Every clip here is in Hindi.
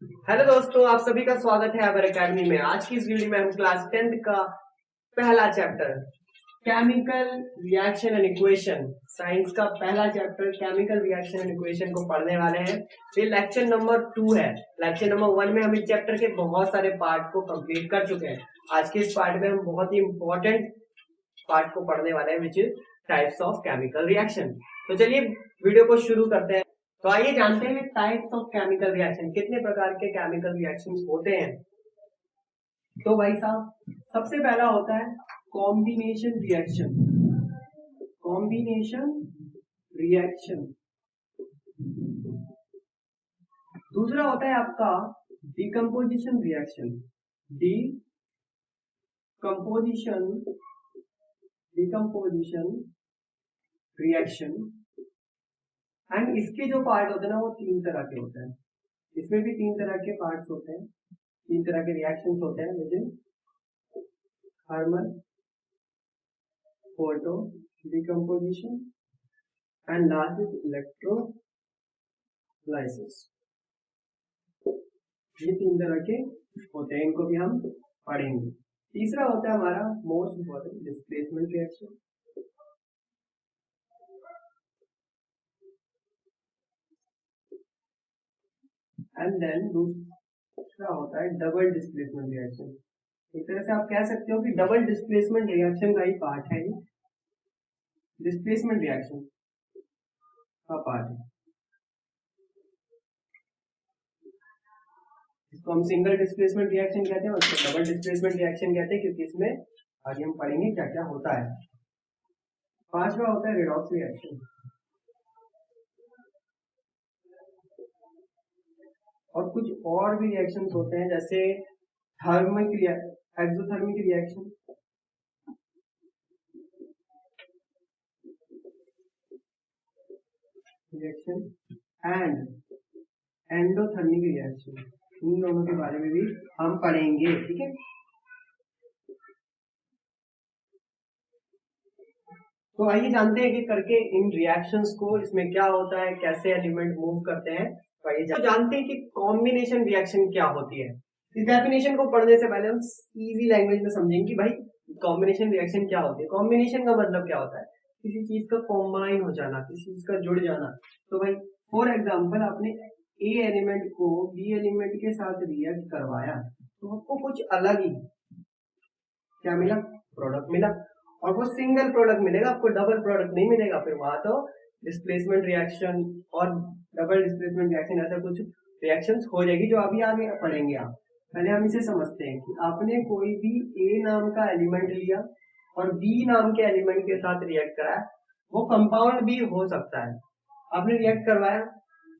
हेलो दोस्तों, आप सभी का स्वागत है अवर एकेडमी में। आज की इस वीडियो में हम क्लास 10th का पहला chapter chemical reaction and equation, science का पहला chapter chemical reaction and equation को पढ़ने वाले हैं। ये लेक्चर नंबर 2 है। लेक्चर नंबर 1 में हम इस चैप्टर के बहुत सारे पार्ट को कंप्लीट कर चुके हैं। आज के इस पार्ट में हम बहुत ही इंपॉर्टेंट पार्ट को पढ़ने वाले हैं, which is types of chemical reaction. तो चलिए वीडियो को शुरू करते हैं। तो आइए जानते हैं टाइप्स ऑफ केमिकल रिएक्शन, कितने प्रकार के केमिकल रिएक्शंस होते हैं। तो भाई साहब, सबसे पहला होता है कॉम्बिनेशन रिएक्शन। Combination reaction. दूसरा होता है आपका decomposition reaction. Decomposition reaction. And इसके जो पार्ट होते हैं ना, वो 3 तरह के होते हैं। इसमें भी 3 तरह के पार्ट्स होते हैं, 3 तरह के रिएक्शंस होते हैं, which is thermal, photo decomposition and last is electrolysis. ये 3 तरह के होते हैं, इनको भी हम पढ़ेंगे। तीसरा होता है हमारा most important displacement reaction. And then दूसरा होता है डबल डिस्प्लेसमेंट रिएक्शन। एक तरह से आप कह सकते हो कि डबल डिस्प्लेसमेंट रिएक्शन का ही पार्ट है, डिस्प्लेसमेंट रिएक्शन का पार्ट है। इसको हम सिंगल डिस्प्लेसमेंट रिएक्शन कहते हैं और इसको डबल डिस्प्लेसमेंट रिएक्शन कहते हैं, क्योंकि इसमें आगे हम पढ़ेंगे क्या क्या होता है। पांचवा होता है रेडॉक्स रिएक्शन। और कुछ और भी रिएक्शंस होते हैं, जैसे thermic exothermic reaction, and endothermic reaction. इन दोनों के बारे में भी हम पढ़ेंगे, ठीक है। तो आइए जानते हैं कि करके इन रिएक्शंस को, इसमें क्या होता है, कैसे एलिमेंट मूव करते हैं। तो आइए जानते हैं कि कॉम्बिनेशन रिएक्शन क्या होती है। इस डेफिनेशन को पढ़ने से पहले हम इजी लैंग्वेज में समझेंगे कि भाई कॉम्बिनेशन रिएक्शन क्या होती है। कॉम्बिनेशन का मतलब क्या होता है, किसी चीज का कॉम्बाइन हो जाना, किसी चीज का जुड़ जाना। तो भाई फॉर एग्जाम्पल, आपने ए एलिमेंट को बी एलिमेंट के साथ रिएक्ट करवाया, तो आपको कुछ अलग ही क्या मिला, प्रोडक्ट मिला। और वो सिंगल प्रोडक्ट मिलेगा, आपको डबल प्रोडक्ट नहीं मिलेगा। फिर वहां तो डिस्प्लेसमेंट रिएक्शन और डबल डिस्प्लेसमेंट रिएक्शन, ऐसा कुछ रिएक्शंस हो जाएगी जो अभी आगे पढ़ेंगे आप। पहले हम इसे समझते हैं कि आपने कोई भी ए नाम का एलिमेंट लिया और बी नाम के एलिमेंट के साथ रिएक्ट कराया। वो कंपाउंड भी हो सकता है, आपने रिएक्ट करवाया,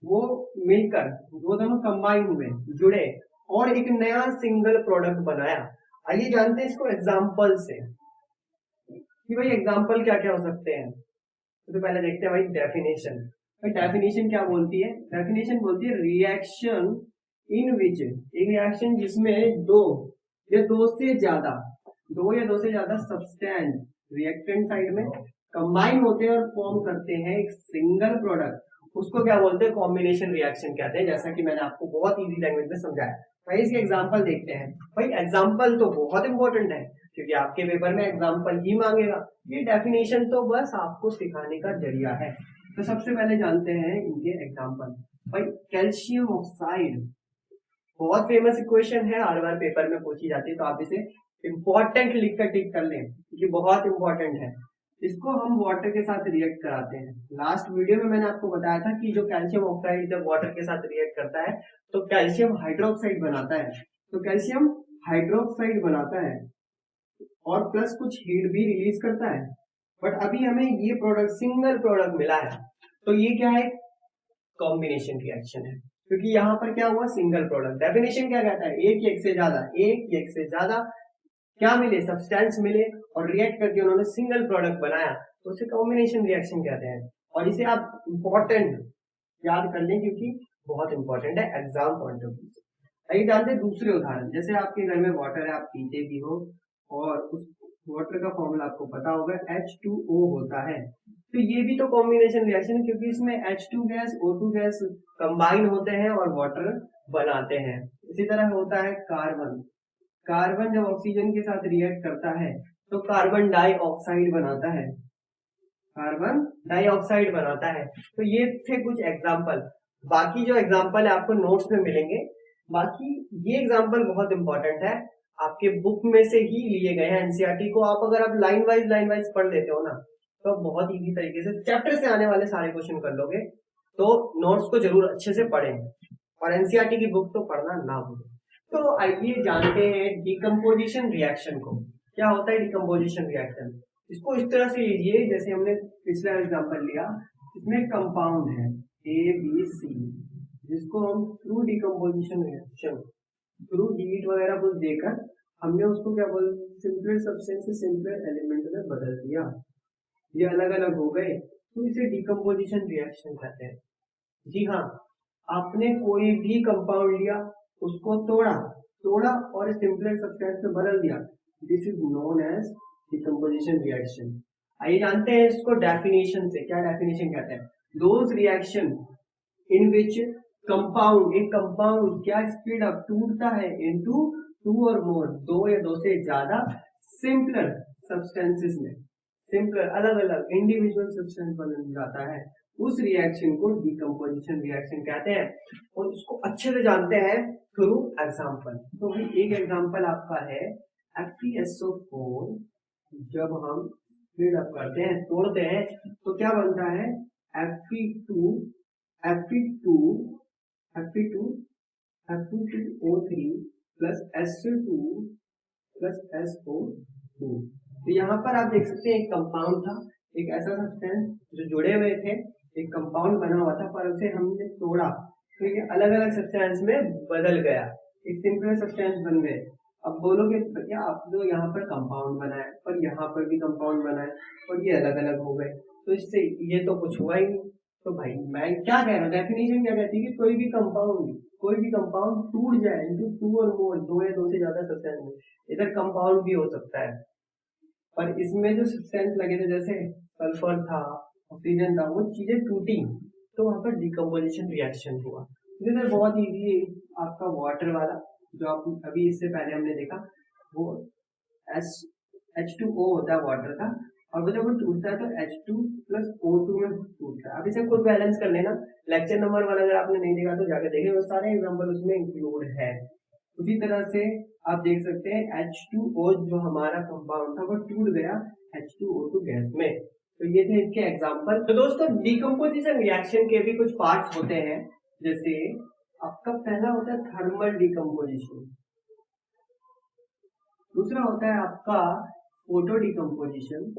वो मिलकर वो दोनों कंबाइन हुए, जुड़े और एक नया सिंगल प्रोडक्ट बनाया। आइए जानते हैं इसको एग्जाम्पल से कि भाई एग्जाम्पल क्या क्या हो सकते हैं। तो पहले देखते हैं भाई डेफिनेशन। भाई डेफिनेशन क्या बोलती है, डेफिनेशन बोलती है रिएक्शन इन विच, एक रिएक्शन जिसमें दो या दो से ज्यादा सब्सटेंस रिएक्टेंट साइड में कंबाइन होते हैं और फॉर्म करते हैं एक सिंगल प्रोडक्ट, उसको क्या बोलते हैं, कॉम्बिनेशन रिएक्शन कहते हैं। जैसा कि मैंने आपको बहुत इजी लैंग्वेज में समझाया। भाई इसके एग्जाम्पल देखते हैं। भाई एग्जाम्पल तो बहुत इंपॉर्टेंट है, क्योंकि आपके पेपर में एग्जाम्पल ही मांगेगा। ये डेफिनेशन तो बस आपको सिखाने का जरिया है। तो सबसे पहले जानते हैं इनके एग्जाम्पल। भाई कैल्शियम ऑक्साइड बहुत फेमस इक्वेशन है, हर बार पेपर में पूछी जाती है, तो आप इसे इंपॉर्टेंट लिखकर टिक कर लें, क्योंकि बहुत इंपॉर्टेंट है। इसको हम वाटर के साथ रिएक्ट कराते हैं। लास्ट वीडियो में मैंने आपको बताया था कि जो कैल्शियम ऑक्साइड जब वाटर के साथ रिएक्ट करता है तो कैल्शियम हाइड्रोक्साइड बनाता है। तो कैल्शियम हाइड्रोक्साइड बनाता है और प्लस कुछ हीट भी रिलीज करता है। बट अभी हमें ये प्रोडक्ट सिंगल प्रोडक्ट मिला है, तो ये क्या है, कॉम्बिनेशन रिएक्शन है, क्योंकि यहाँ पर क्या हुआ, सिंगल प्रोडक्ट। डेफिनेशन क्या कहता है, एक से ज्यादा क्या मिले, सब्सटेंस मिले और रिएक्ट करके उन्होंने सिंगल प्रोडक्ट बनाया, तो उसे कॉम्बिनेशन रिएक्शन कहते हैं। और इसे आप इंपॉर्टेंट याद कर लें, क्योंकि बहुत इंपॉर्टेंट है एग्जाम पॉइंट ऑफ व्यू। आइए जानते हैं दूसरे उदाहरण। जैसे आपके घर में वाटर है, आप पीते भी हो और वाटर का फॉर्मूला आपको पता होगा, H2O होता है। तो ये भी तो कॉम्बिनेशन रिएक्शन है, क्योंकि इसमें H2 gas O2 gas combine होते हैं और वाटर बनाते हैं। इसी तरह होता है कार्बन। कार्बन जब ऑक्सीजन के साथ रिएक्ट करता है तो कार्बन डाइऑक्साइड बनाता है, कार्बन डाइऑक्साइड बनाता है। तो ये थे कुछ एग्जाम्पल। बाकी जो एग्जाम्पल है आपको नोट्स में मिलेंगे। बाकी ये एग्जाम्पल बहुत इंपॉर्टेंट है, आपके बुक में से ही लिए गए हैं। एनसीईआरटी को आप अगर आप लाइन वाइज पढ़ लेते हो ना, तो बहुत इजी तरीके से चैप्टर से आने वाले सारे क्वेश्चन कर लोगे। तो नोट्स को जरूर अच्छे से पढ़ें और एनसीईआरटी की बुक तो पढ़ना ना भूलें। तो आइए जानते हैं डिकम्पोजिशन रिएक्शन को। क्या होता है डिकम्पोजिशन रिएक्शन? इसको इस तरह से लीजिए जैसे हमने पिछला एग्जांपल लिया, इसमें कंपाउंड है ABC, जिसको हम through decomposition reaction, through heat वगैरह कुछ देकर हमने उसको क्या बोल, सिंपलर सब्सटेंस से सिंपलर एलिमेंट में बदल दिया, ये अलग अलग हो गए, तो इसे डिकम्पोजिशन रिएक्शन कहते हैं। जी हाँ, आपने कोई भी कंपाउंड लिया, उसको तोड़ा और सिंपलर सब्सटेंस में बदल दिया, this is known as decomposition reaction. आइए जानते हैं इसको डेफिनेशन से। क्या डेफिनेशन कहते हैं? Those reaction in which compound, एक कंपाउंड क्या स्पीड अप टूटता है इनटू टू और मोर, दो या दो से ज्यादा सिंपलर सब्सटेंसेस में, सिंपलर अलग अलग इंडिविजुअल सब्सटेंस बन जाता है, उस रिएक्शन को डिकम्पोजिशन रिएक्शन कहते हैं। और इसको अच्छे से जानते हैं थ्रू एग्जांपल। तो भाई एक एग्जांपल आपका है FeSO4, जब हम स्पीड अप करते हैं, तोड़ते हैं, तो क्या बनता है Fe2 Fe2O3 plus SO2 plus SO2। तो यहाँ पर आप देख सकते हैं एक कंपाउंड था, एक ऐसा सब्सटेंस जो जुड़े हुए थे, एक कंपाउंड बना हुआ था, पर उसे हमने तोड़ा तो ये अलग अलग सब्सटेंस में बदल गया, एक सिंपल सब्सटेंस बन गए। अब बोलोगे भैया आप तो यहाँ पर कंपाउंड बनाए पर यहाँ पर भी कंपाउंड बनाए और ये अलग अलग हो गए, तो इससे ये तो कुछ हुआ ही नहीं। तो भाई मैं क्या कह रहा हूँ, डेफिनेशन क्या कहती है कि कोई भी कंपाउंड टूट जाए इनटू टू और मोर, दो या दो से ज्यादा सब्सटेंस में, इधर कंपाउंड भी हो सकता है, पर इसमें जो सब्सटेंस लगे थे जैसे सल्फर था, ऑक्सीजन था, वो चीजें टूटी, तो वहां पर डिकम्पोजिशन रिएक्शन हुआ। इधर बहुत इजी आपका वाटर वाला, जो आप अभी इससे पहले हमने देखा, वो H2O होता है वाटर का, और वो जब वो टूटता है तो H2 प्लस O2 में टूटता है। अब इसे खुद बैलेंस कर लेना, लेक्चर नंबर 1 अगर आपने नहीं देखा तो जाकर देखें, वो सारे एग्जाम्पल उसमें इंक्लूड है। उसी तरह से आप देख सकते हैं H2O जो हमारा कंपाउंड था वो टूट गया H2O2 गैस में। तो ये थे इसके एग्जाम्पल। तो दोस्तों डिकम्पोजिशन रिएक्शन के भी कुछ पार्ट्स होते हैं, जैसे आपका पहला होता है थर्मल डिकम्पोजिशन, दूसरा होता है आपका फोटो डिकम्पोजिशन,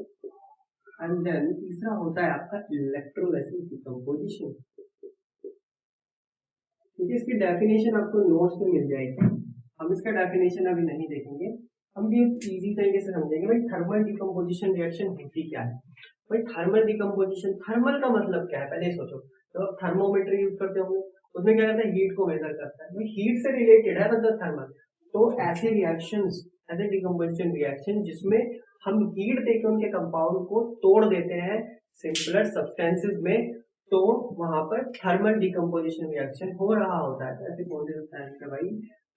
एंड देन तीसरा होता है आपका इलेक्ट्रोलाइसिस डिकम्पोजिशन। क्योंकि इसकी डेफिनेशन आपको नोट्स में मिल जाएगी, हम इसका डेफिनेशन अभी नहीं देखेंगे, हम भी इजी तरीके से समझेंगे। भाई थर्मल डिकम्पोजिशन रिएक्शन होती क्या है? भाई थर्मल डिकम्पोजिशन, थर्मल का मतलब क्या है पहले सोचो। तो आप थर्मोमीटर यूज करते होंगे, उसमें क्या करता है, हीट को मेजर करता है, हीट से रिलेटेड है मतलब थर्मल। तो ऐसे रिएक्शंस, ऐसे डिकम्पोजिशन रिएक्शन जिसमें हम हीट देकर उनके कंपाउंड को तोड़ देते हैं सिंपलर सब्सटेंसेस में, तो वहां पर थर्मल डिकम्पोजिशन रिएक्शन हो रहा होता है। ऐसे कौन से सब्सटेंस है भाई?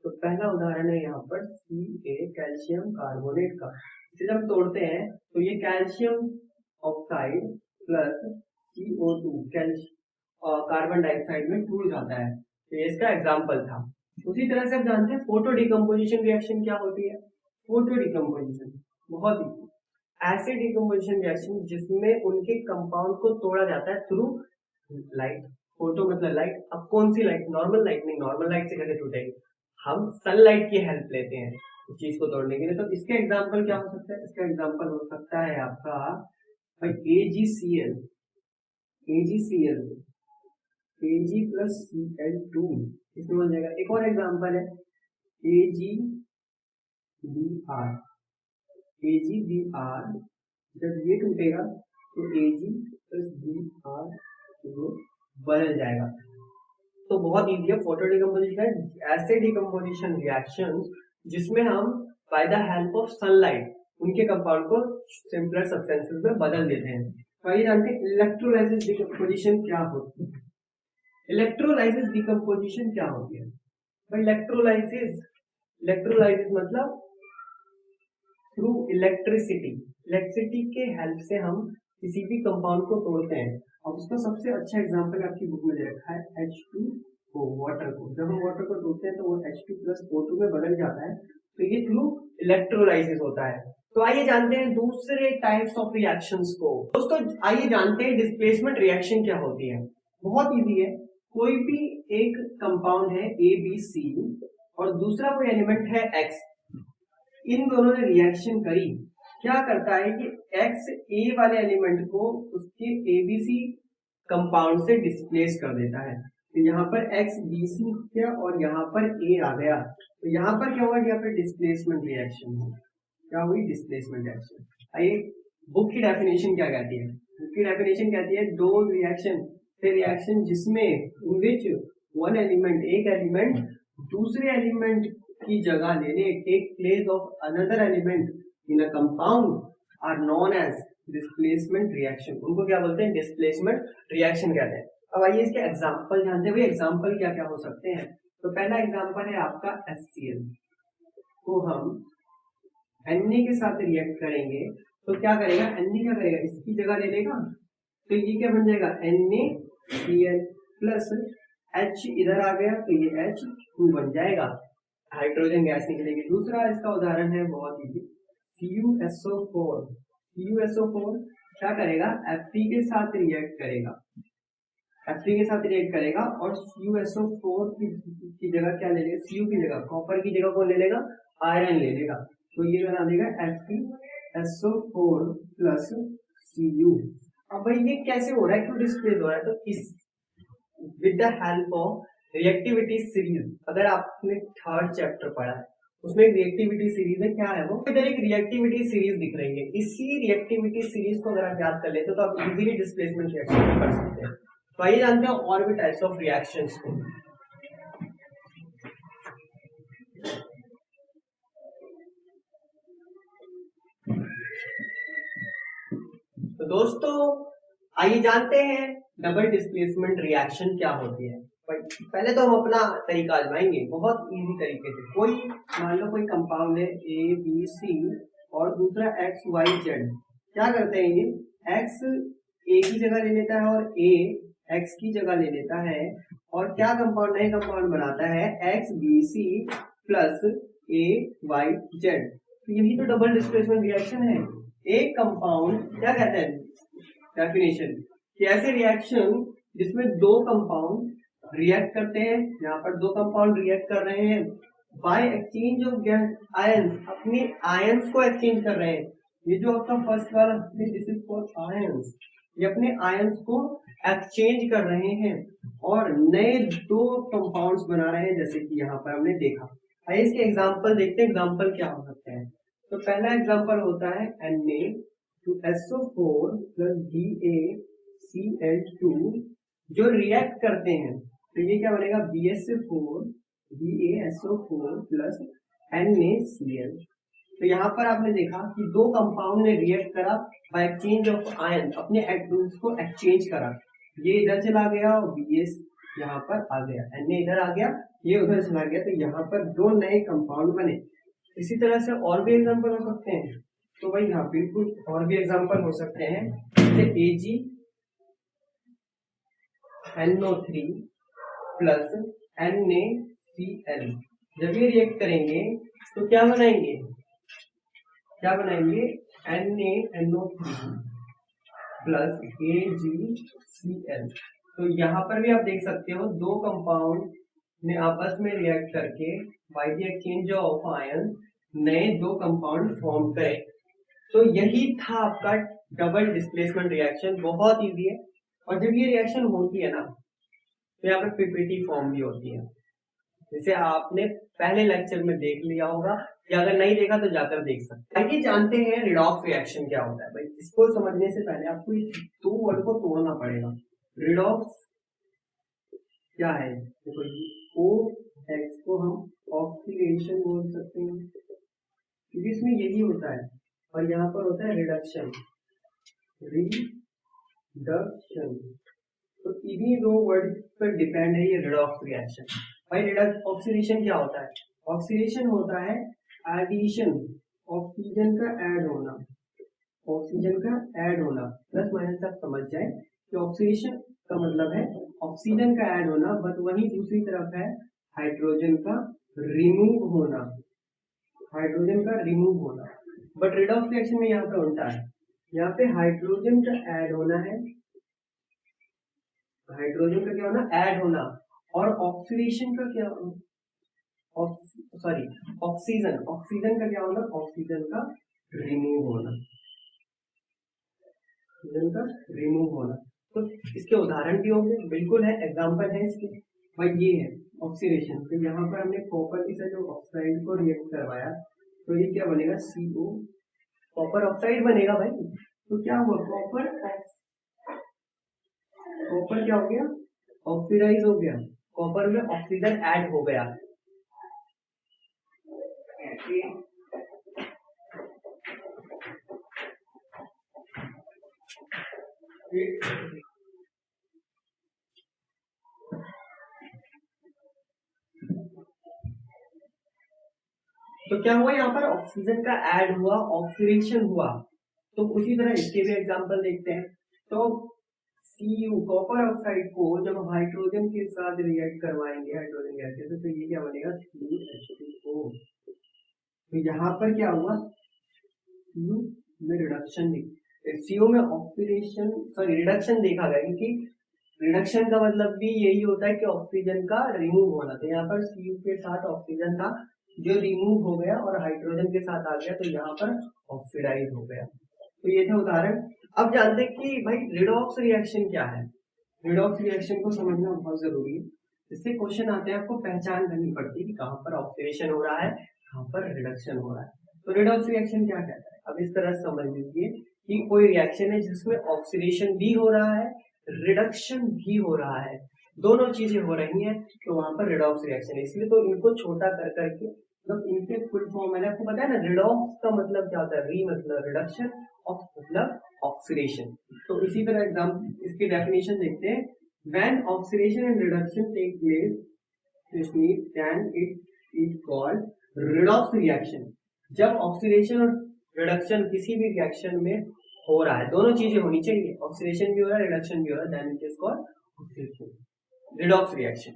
तो पहला उदाहरण है यहाँ पर Ca, कैल्शियम कार्बोनेट का। इसे जब तोड़ते हैं तो ये calcium oxide plus CO2 carbon dioxide में टूट जाता है। तो ये इसका एग्जाम्पल था। उसी तरह से आप जानते हैं फोटो डिकम्पोजिशन रिएक्शन क्या होती है? फोटो डिकम्पोजिशन बहुत ही ऐसे डिकम्पोजिशन रिएक्शन जिसमें उनके कंपाउंड को तोड़ा जाता है थ्रू लाइट। फोटो मतलब लाइट। अब कौन सी लाइट? नॉर्मल लाइट नहीं, नॉर्मल लाइट से कैसे टूटेगी, हम सनलाइट की हेल्प लेते हैं इस चीज को तोड़ने के लिए। तो इसके एग्जाम्पल क्या हो सकता है? इसका एग्जाम्पल हो सकता है आपका भाई AgCl Ag प्लस Cl2, इसमें बन जाएगा। एक और एग्जाम्पल है AgBr, जब ये टूटेगा तो Ag प्लस Br बदल जाएगा। तो बहुत इजी है फोटो डिकम्पोजिशन, ऐसे डिकम्पोजिशन रिएक्शन जिसमें हम by the help of sunlight उनके कंपाउंड को सिंपलर सब्सटेंसेस में बदल देते हैं। तो आइए जानते हैं इलेक्ट्रोलाइसिस डिकम्पोजिशन क्या होती है। इलेक्ट्रोलाइसिस डिकम्पोजिशन क्या होती है भाई? इलेक्ट्रोलाइसिस मतलब थ्रू इलेक्ट्रिसिटी के हेल्प से हम किसी भी कंपाउंड को तोड़ते हैं। और उसका सबसे अच्छा एग्जांपल आपकी बुक में दे रखा है H2O, वाटर को। जब हम वाटर को तोड़ते हैं तो वो H2+O2 में बदल जाता है, तो ये थ्रू इलेक्ट्रोलाइसिस होता है। तो आइए जानते हैं दूसरे टाइप्स ऑफ रिएक्शंस को। दोस्तों आइए जानते हैं डिस्प्लेसमेंट रिएक्शन क्या होती है। बहुत इजी है, कोई भी एक कंपाउंड है ABC और दूसरा कोई एलिमेंट है X, इन दोनों ने रिएक्शन करी, क्या करता है कि X A वाले एलिमेंट को उसके ABC कंपाउंड से डिस्प्लेस कर देता है। तो यहाँ पर X BC हो गया और यहाँ पर A आ गया, तो यहाँ पर क्या होगा? यहाँ पर डिस्प्लेसमेंट रिएक्शन हो, क्या हुई? Displacement reaction. आइए बुक की डेफिनेशन क्या कहती है? बुक की डेफिनेशन कहती है दो रिएक्शन जिसमें इन विच वन एलिमेंट, एक एलिमेंट दूसरे एलिमेंट की जगह ले ले, take place of another element in a compound, are known as displacement reaction. उनको क्या बोलते हैं? डिस्प्लेसमेंट रिएक्शन कहते हैं। अब आइए इसके एग्जांपल जानते हैं। एग्जांपल क्या क्या हो सकते हैं? तो पहला एग्जांपल है आपका HCl को हम Na के साथ रिएक्ट करेंगे तो क्या करेगा? Na क्या करेगा? इसकी जगह ले लेगा, तो ये क्या बन जाएगा? NaCl प्लस H इधर आ गया तो ये H2 बन जाएगा, हाइड्रोजन गैस निकलेगी। दूसरा इसका उदाहरण है बहुत इजी, CuSO4 क्या करेगा? Fe के साथ रिएक्ट करेगा, और CuSO4 की जगह क्या ले लेगा? Cu की जगह, कॉपर की जगह कौन ले लेगा? आयरन ले लेगा, तो ये बना देगा FeSO4 प्लस Cu। अब भाई ये कैसे हो रहा है, क्यों डिस्प्लेस हो रहा है? तो इस with the help of reactivity series, अगर आपने थर्ड चैप्टर पढ़ा है उसमें एक रिएक्टिविटी सीरीज है, क्या है वो? इधर एक रिएक्टिविटी सीरीज दिख रही है, इसी रिएक्टिविटी सीरीज को अगर आप याद कर लेते तो आप इजीली डिस्प्लेसमेंट रिएक्शन कर सकते हैं। तो आइए जानते हैं और भी टाइप्स ऑफ रिएक्शंस को। तो दोस्तों आइए जानते हैं डबल डिस्प्लेसमेंट रिएक्शन क्या होती है। पहले तो हम अपना तरीका आजमाएंगे बहुत इजी तरीके से। कोई मान लो कोई कंपाउंड है ABC और दूसरा XYZ, क्या करते हैं ये? X A की जगह ले लेता है और A X की जगह ले लेता है, और क्या कंपाउंड, नए कंपाउंड बनाता है XBC प्लस AYZ। तो यही तो डबल डिस्प्लेसमेंट रिएक्शन है। एक कंपाउंड, क्या कहते हैं डेफिनेशन, कि ऐसे रिएक्शन जिसमें दो कंपाउंड रिएक्ट करते हैं, यहाँ पर दो कंपाउंड रिएक्ट कर रहे हैं बाय एक्सचेंज ऑफ आयंस, अपने आयंस को एक्सचेंज कर रहे हैं। ये जो आपका फर्स्ट वाला, दिस इज फॉर आयंस, ये अपने आयंस को एक्सचेंज कर रहे हैं और नए दो कंपाउंड्स बना रहे हैं, जैसे कि यहाँ पर हमने देखा। आइए इसके एग्जाम्पल देखते हैं, एग्जाम्पल क्या हो सकते हैं। तो पहला एग्जाम्पल होता है Na2SO4 प्लस BaCl2 जो रिएक्ट करते हैं, तो ये क्या बनेगा? BaSO4 plus NaCl। तो यहाँ पर आपने देखा कि दो कंपाउंड ने रिएक्ट करा बाय एक्सचेंज ऑफ आयन, अपने एटम्स को एक्सचेंज करा। ये इधर चला गया और BS यहाँ पर आ गया, Na इधर आ गया, ये उधर चला गया, तो यहाँ पर दो नए कंपाउंड बने। इसी तरह से और भी एग्जांपल हो सकते हैं। तो भाई हाँ बिल्कुल और भी एग्जांपल हो सकते हैं, जैसे AgNO3 प्लस NaCl, जब ये रिएक्ट करेंगे तो क्या बनाएंगे? NaNO3 plus AgCl। तो यहाँ पर भी आप देख सकते हो दो कंपाउंड ने आपस में रिएक्ट करके by the exchange of ion नए दो कंपाउंड फॉर्म करें। तो यही था आपका डबल डिस्प्लेसमेंट रिएक्शन, बहुत इजी है। और जब ये रिएक्शन होती है ना, तो यहाँ पे पीपीटी फॉर्म भी होती है, जिसे आपने पहले लेक्चर में देख लिया होगा, या अगर नहीं देखा तो जाकर देख सकते हैं। आइए जानते हैं रिडॉक्स रिएक्शन क्या होता है। भाई इसको समझने से पहले आपको दो वर्ड को तोड़ना पड़ेगा। रिडॉक्स क्या है? देखो OX को हम ऑक्सीडेशन बोल सकते हैं, क्योंकि इसमें यही होता है, और यहाँ पर होता है रिडक्शन, रिडक्शन। तो इन्हीं दो वर्ड पर डिपेंड है ये रिडॉक्स रिएक्शन। भाई रिडक्स ऑक्सीडेशन क्या होता है? ऑक्सीडेशन होता है एडिशन, ऑक्सीजन का ऐड होना, ऑक्सीजन का ऐड होना। प्लस माइनस आप समझ जाए कि ऑक्सीडेशन का मतलब है ऑक्सीजन का ऐड होना, बट वही दूसरी तरफ है हाइड्रोजन का रिमूव होना, हाइड्रोजन का रिमूव होना। बट रिडॉक्स रिएक्शन में यहाँ पे उल्टा है, यहाँ पे हाइड्रोजन का ऐड होना है, हाइड्रोजन का क्या होना? ऐड होना। और ऑक्सीडेशन का क्या, सॉरी ऑक्सीजन, ऑक्सीजन का क्या होना? ऑक्सीजन का रिमूव होना, ऑक्सीजन का रिमूव होना। तो इसके उदाहरण भी होंगे, बिल्कुल है, एग्जांपल है इसके। भाई ये है ऑक्सीडेशन, तो यहाँ पर हमने कॉपर के साथ जो ऑक्साइड को रिएक्ट करवाया, तो ये क्या बनेगा? CO, कॉपर ऑक्साइड बनेगा भाई। तो क्या हुआ? कॉपर क्या हो गया? ऑक्सीडाइज हो गया, कॉपर में ऑक्सीजन ऐड हो गया। तो क्या हुआ? यहाँ पर ऑक्सीजन का ऐड हुआ, ऑक्सीडेशन हुआ। तो उसी तरह इसके भी एग्जांपल देखते हैं। तो Cu, कॉपर ऑक्साइड को जब हम हाइड्रोजन के साथ रिएक्ट करवाएंगे हाइड्रोजन गैस से, तो ये क्या बनेगा? CH2O। तो यहाँ पर क्या हुआ? Cu में रिडक्शन, CO में ऑक्सीडेशन, सॉरी रिडक्शन देखा गया, क्योंकि रिडक्शन का मतलब भी यही होता है कि ऑक्सीजन का रिमूव होना। तो यहाँ पर Cu के साथ ऑक्सीजन था जो रिमूव हो गया और हाइड्रोजन के साथ आ गया, तो यहाँ पर ऑक्सीडाइज हो गया। तो ये थे उदाहरण। अब जानते हैं कि भाई रिडॉक्स रिएक्शन क्या है। रिडॉक्स रिएक्शन को समझना बहुत जरूरी है। इससे क्वेश्चन आते हैं, आपको पहचान करनी पड़ती है कि कहाँ पर ऑक्सीडेशन हो रहा है, कहाँ पर रिडक्शन हो रहा है। तो रिडॉक्स रिएक्शन क्या कहता है? अब इस तरह समझ लीजिए कि कोई रिएक्शन है जिसमें ऑक्सीडेशन भी हो रहा है, रिडक्शन भी हो रहा है, दोनों चीजें हो रही हैं, तो वहां पर रिडॉक्स रिएक्शन है। इसलिए तो इनको छोटा कर करके, मतलब इनके फुल फॉर्म मैंने आपको बताया ना, रिडॉक्स का मतलब क्या होता है? री मतलब रिडक्शन, ऑक्स मतलब ऑक्सीडेशन। तो इसी तरह एग्जाम्पल इसकी डेफिनेशन देखते हैं। When oxidation and reduction take place, then it is called redox reaction। जब ऑक्सीडेशन और रिडक्शन किसी भी रिएक्शन में हो रहा है, दोनों चीजें होनी चाहिए, ऑक्सीडेशन भी हो रहा है, रिडक्शन भी हो रहा है, then it is called oxidation redox reaction.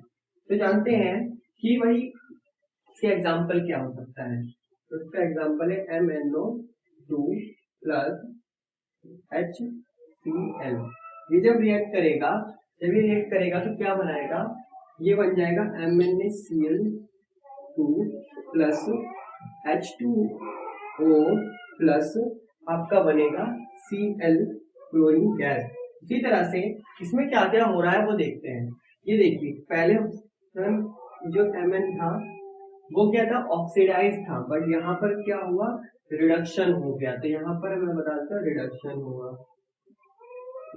तो जानते हैं कि भाई इसका एग्जाम्पल क्या हो सकता है। तो इसका एग्जाम्पल है MnO2 प्लस HCl। ये जब रिएक्ट करेगा, जब ये रिएक्ट करेगा तो क्या बनाएगा? ये बन जाएगा MnCl2 प्लस H2O प्लस आपका बनेगा Cl क्लोरीन गैस। इसी तरह से इसमें क्या क्या हो रहा है वो देखते हैं। ये देखिए, पहले जो Mn था वो क्या था? ऑक्सीडाइज था, बट यहाँ पर क्या हुआ? रिडक्शन हो गया। तो यहाँ पर मैं बताता हूँ रिडक्शन हुआ,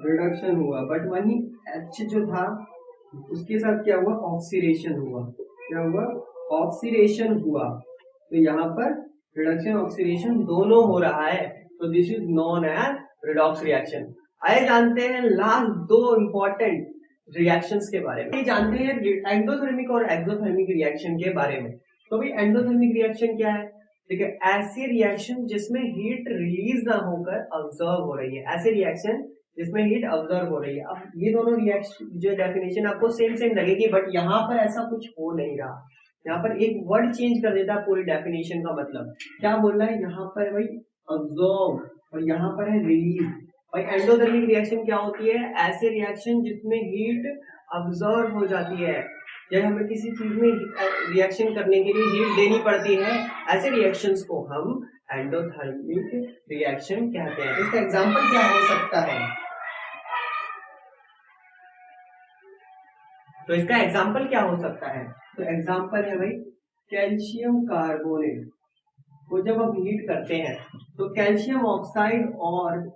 रिडक्शन हुआ, बट वही H जो था उसके साथ क्या हुआ? ऑक्सीडेशन हुआ। क्या हुआ? ऑक्सीडेशन हुआ। तो यहाँ पर रिडक्शन ऑक्सीडेशन दोनों हो रहा है, तो this is known as redox reaction. आइए जानते हैं लास्ट दो इंपॉर्टेंट रिएक्शंस के बारे में। जानते हैं एंडोथर्मिक और एक्सोथर्मिक रिएक्शन के बारे में। तो भाई एंडोथर्मिक रिएक्शन क्या है? ठीक है, ऐसे रिएक्शन जिसमें हीट रिलीज ना होकर ऑब्जर्व हो रही है, ऐसे रिएक्शन जिसमें हीट ऑब्जर्व हो रही है। अब ये दोनों रिएक्शन जो डेफिनेशन आपको सेम सेम लगेगी, बट यहाँ पर ऐसा कुछ हो नहीं रहा। यहाँ पर एक वर्ड चेंज कर देता है पूरी डेफिनेशन का मतलब। क्या बोल रहा है यहाँ पर? भाई ऑब्जर्व, और यहाँ पर है रिलीज। भाई एंडोथर्मिक रिएक्शन क्या होती है? ऐसे रिएक्शन जिसमें हीट ऑब्जर्व हो जाती है, जब हमें किसी चीज में रिएक्शन करने के लिए हीट देनी पड़ती है, ऐसे रिएक्शंस को हम एंडोथर्मिक रिएक्शन कहते हैं। इसका एग्जांपल क्या हो सकता है? तो इसका एग्जांपल क्या हो सकता है? तो एग्जांपल है भाई कैल्शियम कार्बोनेट को जब हम हीट करते हैं तो कैल्शियम ऑक्साइड और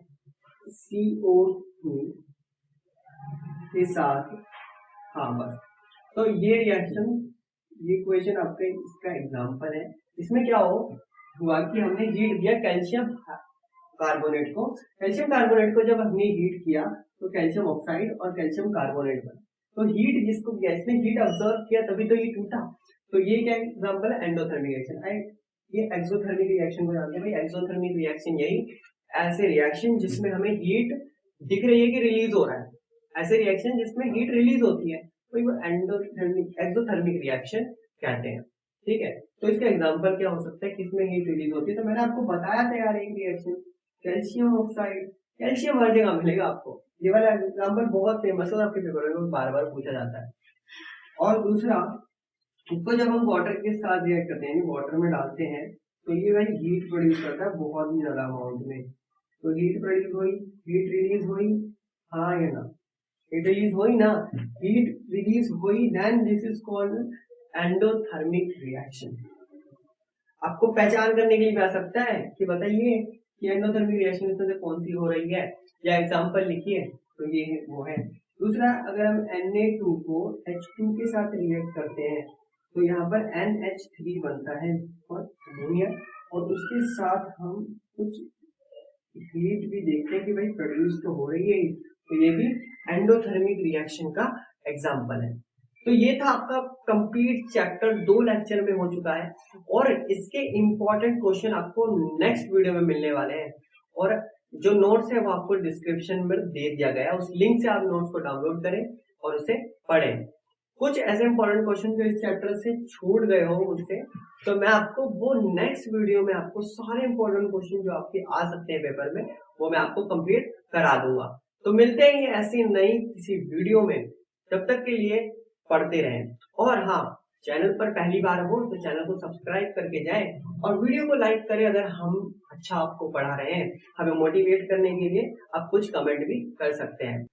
CO2 के साथ, हाँ बस, तो ये रिएक्शन, ये इक्वेशन आपके इसका एग्जांपल है। इसमें क्या हुआ कि हमने हीट दिया कैल्शियम कार्बोनेट को। कैल्शियम कार्बोनेट को जब हमने हीट किया तो कैल्शियम ऑक्साइड और कैल्शियम कार्बोनेट बना। तो हीट जिसको गैस ने हीट ऑब्जर्व किया तभी तो ये टूटा। तो ये क्या एग्जांपल है, एंडोथर्मिक रिएक्शन। ये एक्सोथर्मिक रिएक्शन को जानते हैं भाई। एक्सोथर्मिक रिएक्शन यही ऐसे रिएक्शन जिसमें हमें हीट दिख रही है कि रिलीज हो रहा है, ऐसे रिएक्शन जिसमें हीट रिलीज होती है तो वो एंडोथर्मिक एक्सोथर्मिक रिएक्शन कहते हैं। ठीक है, तो इसका एग्जांपल क्या हो सकता है, किसमें हीट रिलीज होती है। तो मैंने आपको बताया था यार एक रिएक्शन, कैल्शियम ऑक्साइड। कैल्शियम हर जगह मिलेगा आपको, ये वाला एग्जांपल बहुत फेमस है, आपके पेपर में बार बार पूछा जाता है। और दूसरा, इसको जब हम वाटर के साथ रिएक्ट करते हैं, वाटर में डालते हैं तो ये भाई हीट प्रोड्यूस करता है बहुत ही ज्यादा अमाउंट में। तो हीट प्रोड्यूस हुई, हीट रिलीज हुई, हाँ या ना, हीट रिलीज हुई ना, हीट रिलीज हुई, then this is called endothermic reaction. आपको पहचान करने के लिए आ सकता है कि बताइए कि एंडोथर्मिक रिएक्शन इसमें से कौन सी हो रही है, या एग्जांपल लिखिए। तो ये वो है। दूसरा, अगर हम Na2 को H2 के साथ रिएक्ट करते हैं तो यहाँ पर NH3 बनता है और अमोनिया, और उसके साथ हम कुछ हीट भी देखते हैं कि भाई प्रोड्यूस तो हो रही है, तो ये भी एंडोथर्मिक रिएक्शन का एग्जांपल है। तो ये था आपका कंप्लीट चैप्टर 2 लेक्चर में हो चुका है, और इसके इंपॉर्टेंट क्वेश्चन आपको नेक्स्ट वीडियो में मिलने वाले हैं। और जो नोट्स है वो आपको डिस्क्रिप्शन में दे दिया गया है, उस लिंक से आप नोट्स को डाउनलोड करें और उसे पढ़ें। कुछ ऐसे इंपॉर्टेंट क्वेश्चन जो इस चैप्टर से छूट गए हो मुझसे, तो मैं आपको वो नेक्स्ट वीडियो में आपको सारे इंपॉर्टेंट क्वेश्चन जो आपके आ सकते हैं पेपर में, वो मैं आपको कंप्लीट करा दूंगा। तो मिलते हैं ऐसी नई किसी वीडियो में, तब तक के लिए पढ़ते रहें। और हाँ, चैनल पर पहली बार हो तो चैनल को सब्सक्राइब करके जाएं और वीडियो को लाइक करें। अगर हम अच्छा आपको पढ़ा रहे हैं, हमें मोटिवेट करने के लिए आप कुछ कमेंट भी कर सकते हैं।